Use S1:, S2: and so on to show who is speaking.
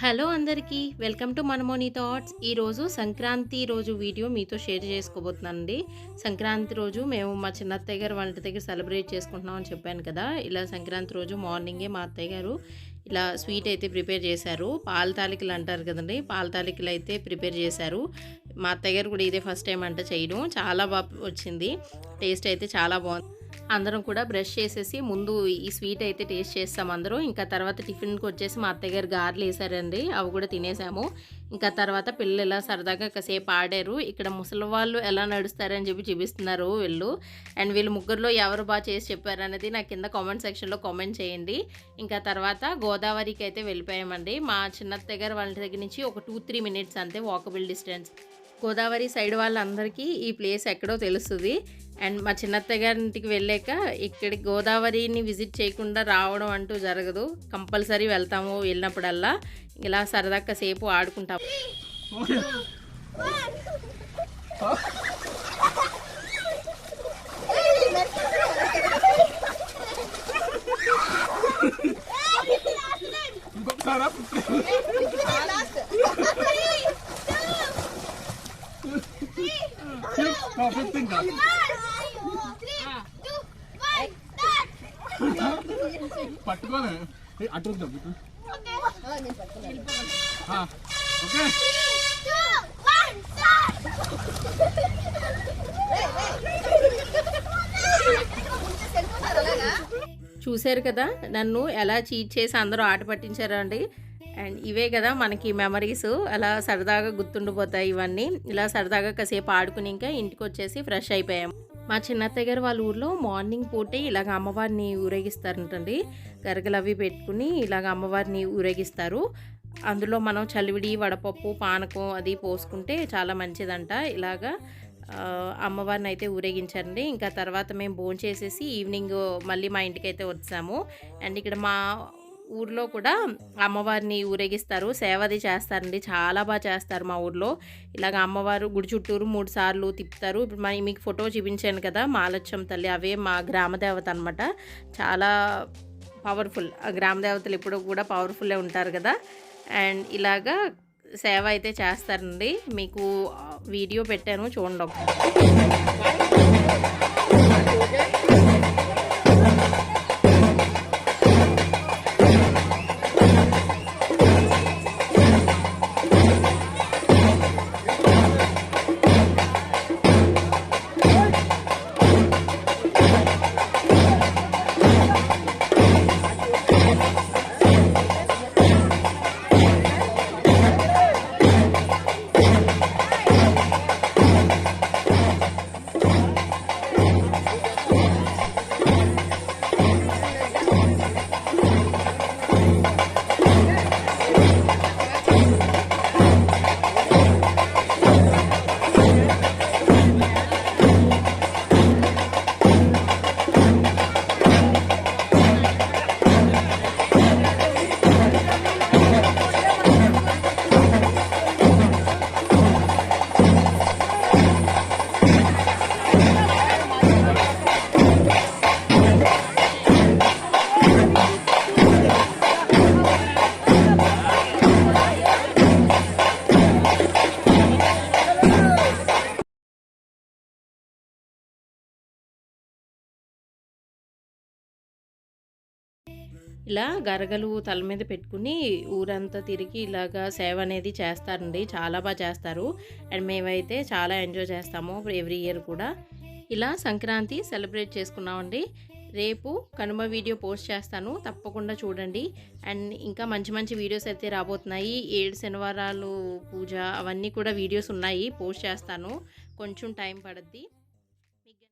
S1: Hello అందరికీ welcome to మనమోని thoughts. ఈరోజు సంక్రాంతి రోజు వీడియో మీతో షేర్ చేసుకోబోతున్నానండి. సంక్రాంతి రోజు మేము మా చిన్న అత్తయ్య గారు వాళ్ళ దగ్గర సెలబ్రేట్ చేసుకుంటున్నాం అని చెప్పాను కదా. ఇలా సంక్రాంతి రోజు మార్నింగే మా అత్తయ్య గారు ఇలా స్వీట్ అయితే ప్రిపేర్ చేశారు. పాల తాలికలు అంటారు కదండి, పాల తాలికలు అయితే ప్రిపేర్ చేశారు. మా అత్తయ్య గారు కూడా ఇదే ఫస్ట్ టైం అంట చేయడం. చాలా బాగా వచ్చింది, టేస్ట్ అయితే చాలా బాగుంది. అందరం కూడా బ్రష్ చేసేసి ముందు ఈ స్వీట్ అయితే టేస్ట్ చేస్తాం అందరూ. ఇంకా తర్వాత టిఫిన్కి వచ్చేసి మా అత్తయ్య గారు గారెలు వేసారండి, అవి కూడా తినేసాము. ఇంకా తర్వాత పిల్లలు ఇలా సరదాగా కాసేపు ఆడారు. ఇక్కడ ముసలి వాళ్ళు ఎలా నడుస్తారని చెప్పి చూపిస్తున్నారు వీళ్ళు. అండ్ వీళ్ళు ముగ్గురులో ఎవరు బాగా చేసి చెప్పారు అనేది నాకు కింద కామెంట్ సెక్షన్లో కామెంట్ చేయండి. ఇంకా తర్వాత గోదావరికి అయితే వెళ్ళిపోయామండి. మా చిన్నత్తయ్య గారు వాళ్ళ దగ్గర నుంచి ఒక 2-3 మినిట్స్ అంతే వాకబుల్ డిస్టెన్స్. గోదావరి సైడ్ వాళ్ళందరికీ ఈ ప్లేస్ ఎక్కడో తెలుస్తుంది. అండ్ మా చిన్నత్తయ్య గారింటికి వెళ్ళాక ఇక్కడికి గోదావరిని విజిట్ చేయకుండా రావడం అంటూ జరగదు. కంపల్సరీ వెళ్తాము, వెళ్ళినప్పుడల్లా ఇలా సరదాగా సేపు ఆడుకుంటాము.
S2: పట్టుకోలే అటు
S1: చూశారు కదా నన్ను ఎలా చీట్ చేసి అందరూ ఆట పట్టించారు అండి. అండ్ ఇవే కదా మనకి మెమరీస్, అలా సరదాగా గుర్తుండిపోతాయి ఇవన్నీ. ఇలా సరదాగా కాసేపు ఆడుకుని ఇంకా ఇంటికి వచ్చేసి ఫ్రెష్ అయిపోయాము. మా చిన్నత్తయ్య గారు వాళ్ళ ఊర్లో మార్నింగ్ పూటే ఇలాగ అమ్మవారిని ఊరేగిస్తారంటండి. గరగలు అవి పెట్టుకుని ఇలాగ అమ్మవారిని ఊరేగిస్తారు. అందులో మనం చలివిడి, వడపప్పు, పానకం అది పోసుకుంటే చాలా మంచిదంట. ఇలాగా అమ్మవారిని అయితే ఊరేగించారండి. ఇంకా తర్వాత మేము భోంచేసేసి ఈవినింగ్ మళ్ళీ మా ఇంటికి అయితే వచ్చాము. అండ్ ఇక్కడ మా ఊర్లో కూడా అమ్మవారిని ఊరేగిస్తారు, సేవది చేస్తారండి. చాలా బాగా చేస్తారు మా ఊర్లో. ఇలాగ అమ్మవారు గుడి చుట్టూరు 3 సార్లు తిప్పుతారు. ఇప్పుడు మీకు ఫోటో చూపించాను కదా మాలచ్చం తల్లి, అవే మా గ్రామదేవత అనమాట. చాలా పవర్ఫుల్. ఆ గ్రామదేవతలు ఎప్పుడు కూడా పవర్ఫుల్లే ఉంటారు కదా. అండ్ ఇలాగా సేవ అయితే చేస్తారండి. మీకు వీడియో పెట్టాను చూడండి ఒకసారి. ఇలా గరగలు తల మీద పెట్టుకుని ఊరంతా తిరిగి ఇలాగా సేవ అనేది చేస్తారండి. చాలా బాగా చేస్తారు. అండ్ మేమైతే చాలా ఎంజాయ్ చేస్తాము ఎవ్రీ ఇయర్ కూడా. ఇలా సంక్రాంతి సెలబ్రేట్ చేసుకున్నామండి. రేపు కనుమ వీడియో పోస్ట్ చేస్తాను, తప్పకుండా చూడండి. అండ్ ఇంకా మంచి మంచి వీడియోస్ అయితే రాబోతున్నాయి. 7 శనివారాలు పూజ అవన్నీ కూడా వీడియోస్ ఉన్నాయి, పోస్ట్ చేస్తాను. కొంచెం టైం పడుద్ది.